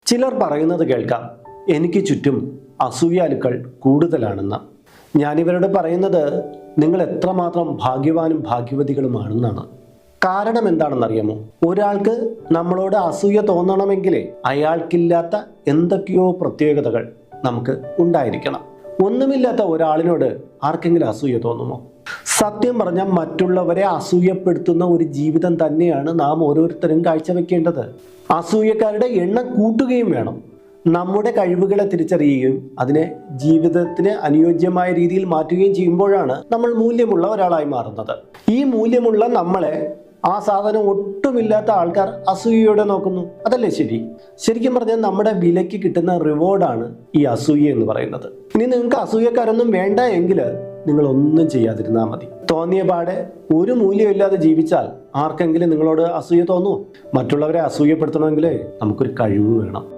ചിലർ പറയുന്നത് കേൾക്കാം, എനിക്ക് ചുറ്റും അസൂയാലുക്കൾ കൂടുതലാണെന്ന്. ഞാനിവരോട് പറയുന്നത് നിങ്ങൾ എത്രമാത്രം ഭാഗ്യവാനും ഭാഗ്യവതികളുമാണെന്നാണ്. കാരണം എന്താണെന്നറിയാമോ? ഒരാൾക്ക് നമ്മളോട് അസൂയ തോന്നണമെങ്കിൽ അയാൾക്കില്ലാത്ത എന്തൊക്കെയോ പ്രത്യേകതകൾ നമുക്ക് ഉണ്ടായിരിക്കണം. ഒന്നുമില്ലാത്ത ഒരാളിനോട് ആർക്കെങ്കിലും അസൂയ തോന്നുമോ? സത്യം പറഞ്ഞാൽ മറ്റുള്ളവരെ അസൂയപ്പെടുത്തുന്ന ഒരു ജീവിതം തന്നെയാണ് നാം ഓരോരുത്തരും കാഴ്ചവെക്കേണ്ടത്. അസൂയക്കാരുടെ എണ്ണം കൂട്ടുകയും വേണം. നമ്മുടെ കഴിവുകളെ തിരിച്ചറിയുകയും അതിനെ ജീവിതത്തിന് അനുയോജ്യമായ രീതിയിൽ മാറ്റുകയും ചെയ്യുമ്പോഴാണ് നമ്മൾ മൂല്യമുള്ള ഒരാളായി മാറുന്നത്. ഈ മൂല്യമുള്ള നമ്മളെ ആ സാധനം ഒട്ടുമില്ലാത്ത ആൾക്കാർ അസൂയയോടെ നോക്കുന്നു. അതല്ലേ ശരി? ശരിക്കും പറഞ്ഞാൽ നമ്മുടെ വിലയ്ക്ക് കിട്ടുന്ന റിവാർഡാണ് ഈ അസൂയ എന്ന് പറയുന്നത്. ഇനി നിങ്ങൾക്ക് അസൂയക്കാരൊന്നും വേണ്ട എങ്കിൽ നിങ്ങൾ ഒന്നും ചെയ്യാതിരുന്നാൽ മതി. തോന്നിയ പാടെ ഒരു മൂല്യമില്ലാതെ ജീവിച്ചാൽ ആർക്കെങ്കിലും നിങ്ങളോട് അസൂയ തോന്നുമോ? മറ്റുള്ളവരെ അസൂയപ്പെടുത്തണമെങ്കിൽ നമുക്കൊരു കഴിവ് വേണം.